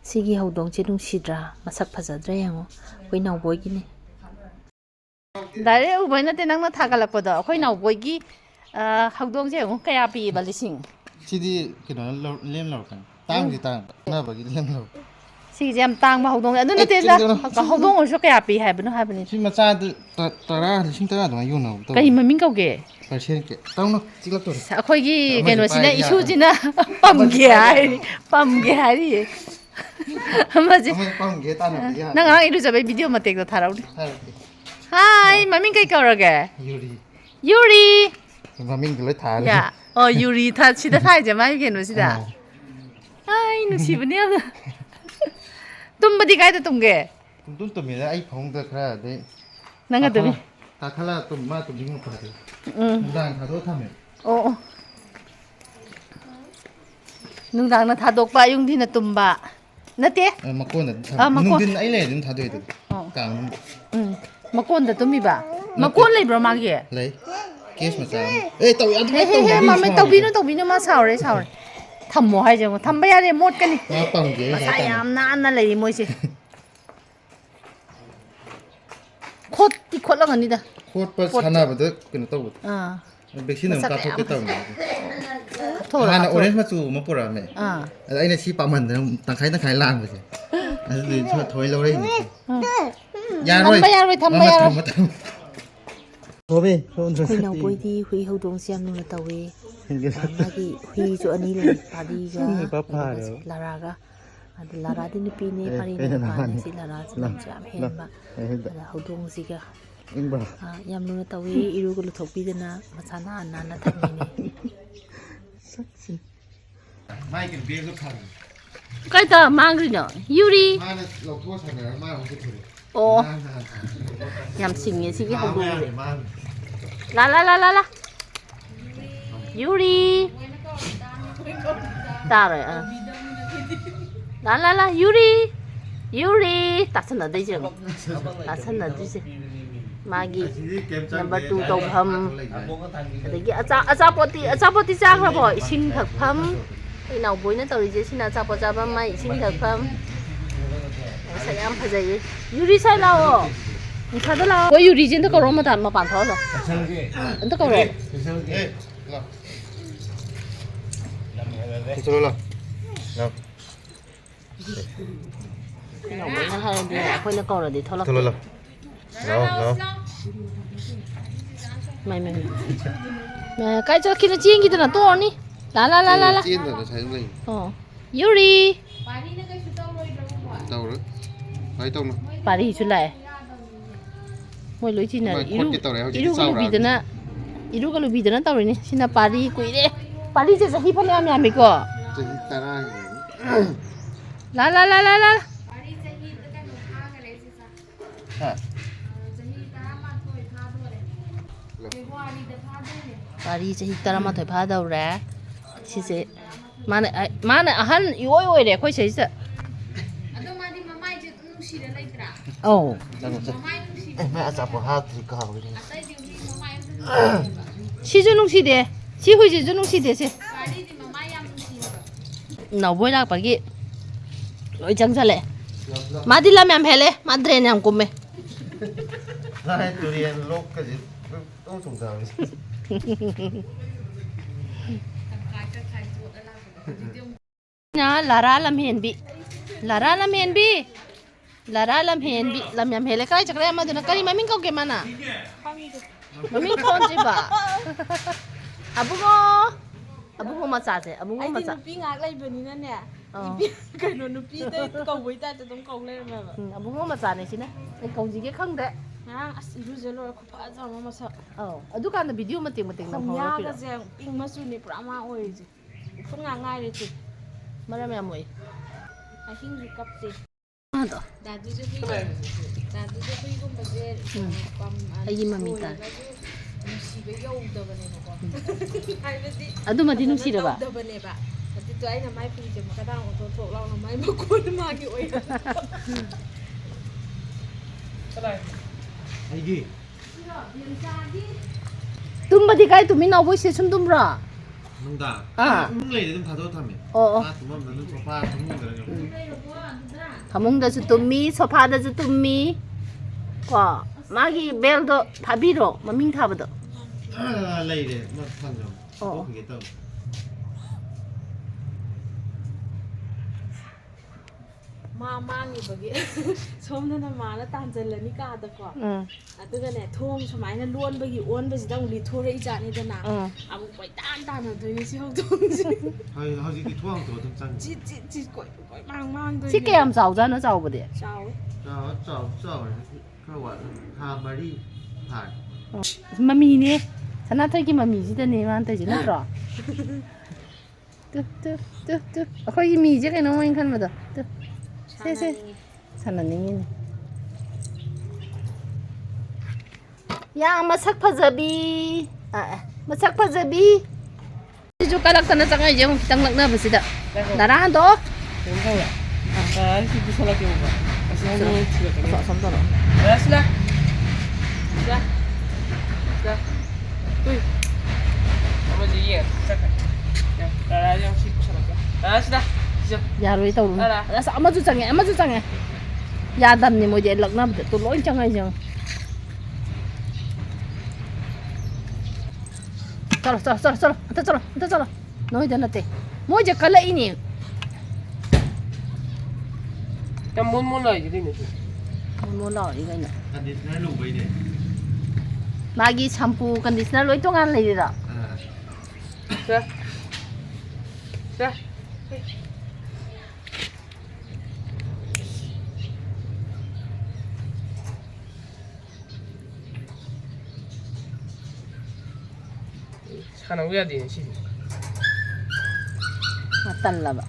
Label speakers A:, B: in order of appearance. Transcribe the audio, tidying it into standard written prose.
A: ꯁꯤꯒꯤ ꯍꯧꯗꯣꯡꯁꯦ ꯅꯨꯡꯁꯤꯗ꯭ꯔꯥ ꯃꯁꯛ ꯐꯖꯗ꯭ꯔꯥ ꯌꯦꯡꯉꯣ ꯑꯩꯈꯣꯏ ꯅꯥꯎꯕꯣꯏꯒꯤꯅꯦ ꯗꯥꯏꯔꯦꯛ ꯎꯕꯩ ꯅꯠꯇꯦ ꯅꯪꯅ ꯊꯥꯒꯠꯂꯛꯄꯗꯣ ꯑꯩꯈꯣꯏ ꯅꯥꯎꯕꯣꯏꯒꯤ ꯍꯧꯗꯣꯡꯁꯦ ꯌꯦꯡꯉꯣ ꯀꯌꯥ ꯄꯤꯌꯦꯕ ꯂꯤꯁꯤꯡ
B: ꯁꯤꯗꯤ ꯀꯩꯅꯣ ꯂꯦꯝ ꯂꯧꯔꯛꯀꯅꯤ ꯇꯥꯡꯗꯤ ꯇꯥꯡꯅꯕꯒꯤ ꯂꯦꯝ ꯂꯧꯔꯛ
A: ꯁꯤꯒꯤꯁꯦ ꯌꯥꯝ ꯇꯥꯡꯕ ꯍꯧꯗꯣꯡꯅꯦ ꯑꯗꯨ ꯅꯠꯇꯦꯗ ꯍꯧꯗꯣꯡ ꯑꯣꯏꯔꯁꯨ ꯀꯌꯥ ꯄꯤ ꯍꯥꯏꯕꯅꯣ ꯍꯥꯏꯕꯅꯤ
B: ꯁꯤ ꯃꯆꯥꯗ ꯂꯤꯁꯤꯡ 10 ꯑꯗꯨꯃꯥꯏꯅ ꯌꯣꯟꯅꯕ ꯇꯧꯋꯦ
A: ꯀꯩ ꯃꯃꯤꯡ ꯀꯧꯒꯦ
B: ꯄꯔꯁꯤꯌꯟ ꯇꯧꯅꯨ ꯆꯤꯛꯂꯛꯇꯣꯔꯦ
A: ꯑꯩꯈꯣꯏꯒꯤ
B: ꯑꯃꯁꯦ
A: ꯀꯩꯅꯣꯁꯤꯅ
B: ꯄꯥꯏꯔꯗꯤ ꯌꯥꯗꯕꯅꯤ
A: ꯏꯁꯨꯁꯤꯅ ꯄꯝꯒꯦ ꯍꯥꯏꯔꯤꯌꯦ ꯑꯃꯁꯦ
B: ꯑꯃꯁꯦ ꯄꯥꯝꯒꯦ ꯇꯥꯟꯅꯕꯗꯤ
A: ꯅꯪ
B: ꯌꯥꯗ꯭ꯔꯦ
A: ꯉꯔꯥꯡ ꯏꯔꯨꯖꯕꯩ ꯚꯤꯗꯤꯑꯣ ꯃꯇꯦꯛꯇꯣ ꯊꯥꯔꯛꯎꯅꯦ
B: ꯊꯥꯔꯛꯀꯦ
A: ꯍꯥꯏ ꯃꯃꯤꯡ ꯀꯩ ꯀꯧꯔꯒꯦ
B: ꯌꯨꯔꯤ
A: ꯌꯨꯔꯤ
B: ꯃꯃꯤꯡꯗꯣ ꯂꯣꯏ ꯊꯥꯔꯦ
A: ꯌꯥ ꯑꯣ ꯌꯨꯔꯤ ꯁꯤꯗ ꯊꯥꯏꯁꯦ ꯃꯥꯒꯤ ꯀꯩꯅꯣꯁꯤꯗ ꯑꯩ ꯅꯨꯡꯁꯤꯕꯅꯦ ꯌꯥꯝꯅ ꯇꯨꯝꯕꯗꯤ ꯀꯥꯏꯗ ꯇꯨꯝꯒꯦ
B: ꯇꯨꯝ ꯇꯨꯝꯃꯤꯗ ꯑꯩ ꯐꯃꯨꯡꯗ ꯈꯔ ꯑꯗꯩ
A: ꯅꯪꯒ ꯇꯨꯝꯃꯤ
B: ꯀꯥꯈꯠꯂ ꯃꯥ ꯇꯨꯝꯅꯤꯡ ꯃꯄꯥꯗꯨ
A: ꯎꯝ
B: ꯅꯨꯡꯗꯥꯡ ꯊꯥꯗꯣꯛꯑ ꯊꯝꯃꯦ
A: ꯑꯣ ꯑꯣ ꯅꯨꯡꯗꯥꯡꯅ ꯊꯥꯗꯣꯛꯄ ꯑꯌꯨꯛꯗꯤꯅ ꯇꯨꯝꯕ ꯅꯠꯇꯦ
B: ꯃꯀꯣꯟꯗ ꯑꯗꯨꯝ ꯊꯝꯃꯦ
A: ꯃꯀꯣꯟ
B: ꯅꯨꯡꯊꯤꯟ ꯑꯩ ꯂꯩꯔꯗꯤ ꯑꯗꯨꯝ ꯊꯥꯗꯣꯛꯑꯦ ꯑꯗꯨꯝ
A: ꯑꯣ
B: ꯀꯥ ꯃꯅꯨꯡꯗ
A: ꯎꯝ ꯃꯀꯣꯟꯗ ꯇꯨꯝꯃꯤꯕ
B: ꯅꯠꯇꯦ
A: ꯃꯀꯣꯟ ꯂꯩꯕ꯭ꯔꯣ ꯃꯥꯒꯤ
B: ꯂꯩ ꯀꯦꯁ ꯃꯆꯥ ꯑꯃ ꯑꯦ ꯇꯧ
A: ꯍꯦ
B: ꯑꯗꯨꯃꯥꯏꯅ
A: ꯍꯦ ꯍꯦ
B: ꯇꯧꯕꯗꯤ
A: ꯃꯃꯤ
B: ꯁꯥꯎꯔꯤꯗꯣ
A: ꯇꯧꯕꯤꯅꯨ ꯃꯥ ꯁꯥꯎꯔꯦ ꯊꯝꯃꯣ ꯍꯥꯏꯁꯦ ꯌꯦꯡꯉꯣ ꯊꯝꯕ ꯌꯥꯗꯦ ꯃꯣꯠꯀꯅꯤ
B: ꯃꯥ ꯄꯥꯝꯒꯦ
A: ꯃꯁꯥ
B: ꯉꯁꯥꯏ ꯇꯥꯅ
A: ꯌꯥꯝ ꯅꯥꯟꯅ ꯂꯩꯔꯤ ꯃꯣꯏꯁꯦ ꯈꯣꯠꯇꯤ ꯈꯣꯠꯂꯝꯒꯅꯤꯗ
B: ꯈꯣꯠꯄ
A: ꯄꯣꯠꯁꯦ
B: ꯁꯥꯟꯅꯕꯗ ꯀꯩꯅꯣ ꯇꯧꯕꯗꯣ
A: ꯑꯥ
B: ꯚꯦꯛꯁꯤꯟ ꯑꯃ
A: ꯃꯁꯛꯀ ꯌꯥꯝ
B: ꯀꯥꯞꯊꯣꯛꯀꯦ
A: ꯐꯖ
B: ꯇꯧꯅꯦ
A: ꯀꯥꯞꯊꯣꯛꯎꯔꯣ
B: ꯍꯥꯟꯅ
A: ꯀꯥꯞꯊꯣꯛꯎꯔꯣ
B: ꯑꯣꯔꯦꯟꯖ ꯃꯆꯨ ꯑꯃ ꯄꯨꯔꯛꯑꯝꯃꯦ
A: ꯑꯥ
B: ꯑꯗ ꯑꯩꯅ ꯁꯤ ꯄꯥꯝꯍꯟꯗꯅ ꯇꯪꯈꯥꯏ ꯇꯪꯈꯥꯏ ꯂꯥꯡꯕꯁꯦ ꯑꯗꯨꯗꯤ ꯊꯣꯏ ꯂꯧꯔꯛꯏꯅꯦ ꯌꯥꯔꯣꯏ
A: ꯊꯝꯕ
B: ꯃꯃ
A: ꯌꯥꯔꯣꯏ
B: ꯊꯝꯃꯣ ꯊꯝꯃꯣ ꯍꯣꯕꯤ
A: ꯑꯩꯈꯣꯏ ꯅꯥꯎꯕꯣꯏꯗꯤ ꯍꯨꯏ ꯍꯧꯗꯣꯡꯁꯦ ꯌꯥꯝ ꯂꯨꯅ ꯇꯧꯋꯤ ꯃꯥꯒꯤ ꯍꯨꯏꯁꯨ ꯑꯅꯤ ꯂꯩ ꯄꯥꯔꯤꯒ ꯀꯩꯅꯣꯒꯁꯦ ꯂꯥꯔꯥꯒ ꯑꯗ ꯂꯥꯔꯥꯗꯤ ꯅꯨꯄꯤꯅꯦ ꯄꯥꯔꯤꯅ
B: ꯀꯩꯅꯣ
A: ꯅꯨꯄꯥꯅꯦ
B: ꯅꯕꯥꯅꯤ
A: ꯁꯤ ꯂꯥꯔꯥꯁꯦ
B: ꯂꯥ
A: ꯂꯝꯁꯨ ꯌꯥꯝ
B: ꯂꯥ
A: ꯍꯦꯟꯕ ꯑꯗ ꯍꯧꯗꯣꯡꯁꯤꯒ
B: ꯏꯪꯕ꯭ꯔꯥ
A: ꯌꯥꯝ ꯂꯨꯅ ꯇꯧꯋꯤ ꯏꯔꯨꯒ ꯂꯨꯊꯣꯛꯄꯤꯗꯅ ꯃꯁꯥ ꯅꯥꯟꯅ ꯅꯥꯟꯅ ꯊꯝꯃꯤꯅꯦ
B: ꯃꯥꯏꯒꯤ ꯕꯦꯒꯇꯣ ꯐꯪꯉꯦ
A: ꯀꯥꯏꯗ ꯃꯥꯡꯈ꯭ꯔꯤꯅꯣ ꯌꯨꯔꯤ
B: ꯃꯥꯅ ꯂꯧꯊꯣꯛꯑ ꯁꯥꯟꯅꯔꯒ ꯃꯥꯅ ꯑꯃꯨꯛ ꯄꯨꯊꯣꯔꯛꯑꯦ
A: ꯑꯣ
B: ꯉꯔꯥꯡ ꯅꯍꯥꯟ
A: ꯌꯥꯝ ꯁꯤꯡꯉꯦ ꯁꯤꯒꯤ
B: ꯊꯥ ꯑꯃ
A: ꯍꯧꯗꯣꯡꯁꯦ
B: ꯌꯥꯔꯦ ꯃꯥꯡꯈ꯭ꯔꯦ
A: ꯂꯥ ꯌꯨꯔꯤ ꯇꯥꯔꯣꯏ ꯂꯥ ꯌꯨꯔꯤ ꯇꯥꯁꯟꯅꯗꯣꯏꯁꯦ ꯌꯦꯡꯉꯣ ꯇꯥꯁꯟꯅꯗꯣꯏꯁꯦ ꯃꯥꯒꯤ
B: ꯑꯁꯤꯗꯤ ꯀꯩꯝ ꯆꯪꯗꯦ
A: ꯅꯝꯕꯔ 2
B: ꯑꯩꯅ
A: ꯇꯧꯐꯝ
B: ꯀꯥꯊꯣꯛ ꯂꯩꯕꯅꯦ
A: ꯑꯗꯒꯤ ꯑꯆꯥꯄꯣꯠꯇꯤ ꯆꯥꯈ꯭ꯔꯕꯣ ꯏꯁꯤꯡ ꯊꯛꯐꯝ ꯑꯩ ꯅꯥꯎꯕꯣꯏꯅ ꯇꯧꯔꯤꯁꯦ ꯁꯤꯅ ꯑꯆꯥꯄꯣꯠ ꯆꯥꯐꯝ ꯃꯥꯏ ꯏꯁꯤꯡ ꯊꯛꯐꯝ ꯃꯁꯛ ꯌꯥꯝ ꯐꯖꯩꯌꯦ ꯌꯨꯔꯤ ꯁꯥꯏ ꯂꯥꯛꯑꯣ ꯅꯨꯡꯁꯥꯗ ꯂꯥꯛꯑꯣ ꯍꯣꯏ ꯌꯨꯔꯤꯁꯦ ꯑꯝꯇ ꯀꯧꯔꯣ ꯃꯄꯥꯟ ꯊꯣꯛꯍꯜꯂꯣ ꯑꯝꯇ ꯀꯧꯔꯣ ꯅꯥꯎꯕꯣꯏꯅ ꯍꯥꯏꯔꯗꯤ ꯑꯩꯈꯣꯏꯅ ꯀꯧꯔꯗꯤ ꯊꯣꯛꯂꯛꯇꯦ ꯀꯥꯏ ꯆꯠꯈꯤꯅꯣ ꯆꯦꯟꯈꯤꯗꯅ ꯇꯣꯛꯑꯅꯤ ꯂꯥ
B: ꯆꯦꯟꯗꯕ ꯁꯥꯏꯗ ꯂꯩ
A: ꯑꯣ ꯌꯨꯔꯤ
B: ꯇꯧꯔꯣꯏ ꯀꯥꯏ ꯇꯧꯅꯣ
A: ꯄꯥꯔꯤꯁꯨ ꯂꯥꯛꯑꯦ ꯃꯣꯏ ꯂꯣꯏ ꯆꯤꯟꯅꯔꯦ
B: ꯈꯣꯠꯀꯦ ꯇꯧꯔꯦ ꯍꯧꯖꯤꯛꯇꯤ
A: ꯏꯔꯨꯒ ꯂꯨꯕꯤꯗꯅ ꯇꯧꯔꯤꯅꯤ ꯁꯤꯅ ꯄꯥꯔꯤ ꯀꯨꯏꯔꯦ ꯄꯥꯔꯤꯁꯦ ꯆꯍꯤ ꯐꯅꯌꯥꯝ ꯌꯥꯝꯃꯤꯀꯣ
B: ꯆꯍꯤ 10
A: ꯂꯥ ꯄꯥꯔꯤ ꯆꯍꯤ 11 ꯐꯥꯗꯧꯔꯦ ꯁꯤꯁꯦ ꯃꯥꯅ ꯑꯍꯟ ꯏꯑꯣꯏ ꯑꯣꯏꯔꯦ ꯑꯩꯈꯣꯏ ꯁꯤꯁꯤꯗ
C: ꯑꯗꯣ ꯃꯥꯗꯤ ꯃꯃꯥꯏꯁꯦ ꯑꯗꯨꯝ ꯅꯨꯡꯁꯤꯔ ꯂꯩꯇ꯭ꯔꯥ
A: ꯑꯧ
C: ꯃꯃꯥꯏ ꯅꯨꯡꯁꯤꯕ
B: ꯃꯥꯏ ꯑꯆꯥꯄꯣꯠ ꯍꯥꯞꯇ꯭ꯔꯤ ꯀꯥꯎꯒ꯭ꯔꯦ
C: ꯑꯇꯩꯗꯤ ꯍꯨꯏ ꯃꯃꯥꯏ ꯑꯝꯇ ꯅꯨꯡꯁꯤꯗꯦꯕ
A: ꯁꯤꯁꯨ ꯅꯨꯡꯁꯤꯗꯦ ꯁꯤ ꯍꯨꯏꯁꯤꯁꯨ ꯅꯨꯡꯁꯤꯗꯦ ꯁꯤ
C: ꯄꯥꯔꯤꯗꯤ ꯃꯃꯥꯏ ꯌꯥꯝ ꯅꯨꯡꯁꯤꯌꯦꯕ
A: ꯅꯥꯎꯕꯣꯏ ꯂꯥꯛꯄꯒꯤ ꯂꯣꯏ ꯆꯪꯁꯜꯂꯛꯑꯦ ꯃꯥꯗꯤ ꯂꯝ ꯌꯥꯝ ꯍꯦꯜꯂꯦ ꯃꯥ ꯗ꯭ꯔꯦꯟ ꯌꯥꯝ ꯀꯨꯝꯃꯦ
B: ꯇꯨꯔꯦꯟ ꯂꯣꯛꯀꯁꯦ ꯄꯨꯡ ꯆꯣꯡꯊꯕꯅꯤ
C: ꯇꯪꯈꯥꯏ ꯆꯣꯠꯂ ꯂꯥꯛꯄꯗꯣ ꯍꯧꯖꯤꯛꯇꯤ ꯑꯃꯨꯛ
A: ꯂꯥꯔꯥ ꯂꯝꯍꯦꯟꯕꯤ ꯂꯝ ꯌꯥꯝ ꯍꯦꯜꯂꯦ ꯀꯥꯏ ꯆꯠꯈ꯭ꯔꯦ ꯑꯃꯗꯨꯅ ꯀꯔꯤ ꯃꯃꯤꯡ ꯀꯧꯒꯦ ꯃꯥꯅ ꯃꯃꯤꯡ ꯊꯣꯟꯗ꯭ꯔꯤꯕ ꯑꯕꯨꯡꯉꯣ ꯃꯆꯥꯁꯦ ꯑꯕꯨꯡꯉꯣ
C: ꯑꯩꯗꯤ
A: ꯃꯆꯥ
C: ꯅꯨꯄꯤ ꯉꯥꯛ ꯂꯩꯕꯅꯤꯅꯅꯦ ꯀꯩꯅꯣ ꯅꯨꯄꯤꯗꯩ ꯀꯧꯕꯩ ꯇꯥꯏꯞꯇ ꯑꯗꯨꯝ ꯀꯧ ꯂꯩꯔꯝꯃꯦꯕ
A: ꯑꯕꯨꯡꯉꯣ ꯃꯆꯥꯅꯦ ꯁꯤꯅ ꯑꯩ ꯀꯧꯁꯤꯒꯦ ꯈꯪꯗ꯭ꯔꯦ
C: ꯉꯔꯥꯡ ꯑꯁ ꯏꯔꯨꯖ ꯂꯣꯏꯔ ꯈꯨꯐꯖ ꯑꯃ ꯃꯁꯛ
A: ꯑꯗꯨꯀꯥꯟꯗ ꯚꯤꯗꯤꯑꯣ ꯃꯇꯦꯛ ꯅꯝꯍꯧꯔꯛꯄꯤꯔꯣ
C: ꯈꯣꯡꯌꯥꯒꯁꯦ ꯄꯤꯡ ꯃꯆꯨꯅꯤ ꯄꯨꯔꯥ ꯃꯥ ꯑꯣꯏꯔꯤꯁꯦ ꯎꯐꯨꯟ ꯉꯥꯛ ꯉꯥꯏꯔꯦ ꯇꯨ
A: ꯃꯔꯝ ꯌꯥꯝ ꯃꯣꯛꯏ
C: ꯑꯍꯤꯡꯁꯨ ꯀꯞꯇꯦ
A: ꯃꯥꯗꯣ
C: ꯗꯥꯗꯨꯁꯦ ꯍꯨꯏꯒꯨꯝꯕꯁꯦ
A: ꯑꯩꯒꯤ ꯃꯃꯤ ꯇꯥꯔꯦ
C: ꯂꯣꯏꯔꯒꯁꯨ ꯅꯨꯡꯁꯤꯕ ꯌꯧꯗꯕꯅꯦꯕꯀꯣ ꯍꯥꯏꯕꯗꯤ
A: ꯑꯗꯨꯃꯗꯤ
C: ꯐꯖꯅ
A: ꯅꯨꯡꯁꯤꯔꯕ
C: ꯇꯧꯗꯕꯅꯦꯕ ꯑꯗꯨꯗꯣ ꯑꯩꯅ ꯃꯥꯏ ꯐꯨꯔꯤꯁꯦ ꯃꯈꯥꯇꯥꯅ ꯑꯣꯟꯊꯣꯛ ꯊꯣꯛ ꯂꯥꯎꯅ ꯃꯥꯏ ꯃꯈꯣꯟ ꯃꯥꯒꯤ ꯑꯣꯏꯍꯟꯕ
B: ꯑꯩꯒꯤ
A: ꯇꯨꯝꯕꯗꯤ ꯀꯥꯏ ꯇꯨꯝꯃꯤ ꯅꯥꯎꯕꯣꯏꯁꯦ ꯁꯨꯝ ꯇꯨꯝꯕ꯭ꯔꯣ
B: ꯅꯨꯡꯗꯥꯡ
A: ꯑꯥ
B: ꯏꯃꯨꯡ ꯂꯩꯔꯗꯤ ꯑꯗꯨꯝ ꯊꯥꯗꯣꯛꯑ ꯊꯝꯃꯦ
A: ꯑꯣ
B: ꯃꯥ ꯇꯨꯝꯐꯝꯗ ꯑꯗꯨꯝ ꯁꯣꯐꯥ ꯐꯃꯨꯡꯗ
A: 파몽다주 뚜미 소파다주 뚜미 과 마기 벨도 타비로 마밍 타버도
B: อะไรเนี่ยมาทำเนาะ
A: อ๋อ
B: โอเคต้อง
C: มามั่งอยู่แบบนี้ชมนั่นมาแล้วตามเจริญนิกาตะกว่า
A: 응
C: ตัวกันเนี่ยท่วงสมัยนั้นล้วนไปอยู่อ้วนไปสิต้องรีทัวร์อีจานี่จะหนัก
A: 응
C: เอาไปต้านหน่อยตัวนี้สิเขาต้องจิ
B: เขาจริงๆท่วงตัวทั้งจัง
C: จิก่อยมั่งตัว
A: 치게 함 자우잖아 자우버데
C: เจ้า
B: เจ้าก็ว่าฮามารีผ่าน
A: 마미네 사나타기 마미지더니 만테지 나더라 뚜뚜뚜뚜 거기 미지가 너무 인간마다 뚜 세세 사나닝이네 야 마삭 파자비 아 마삭 파자비 주 까락타나 짱아 이제 땅락나 버시다 나랑 한도
D: 괜찮아. 아, 이거 살아게 오고. 너무 지금.
A: 선더러
D: 알았어. 자. 자. 으이. 아버지 예. 잠깐. 야, 나랑 씻고 살아게. 알았어. 시작.
A: 야로 tàu
D: Đó là.
A: là sao mà chú chẳng ya đầm ni một vậy lật năm tôi lỗi chẳng ai chẳng chalo nói cho nó tệ mỗi giờ cái lấy nè
D: Em muốn lời gì đi nữa.
A: muốn lo đi cái này
B: อันนี้น่าหลูไปเนี่ย
A: magi shampoo conditioner lỗi tung ăn lấy đi rồi
B: อ่า
D: 자. 자. 차는 왜야 되는 시.
A: matan lah pak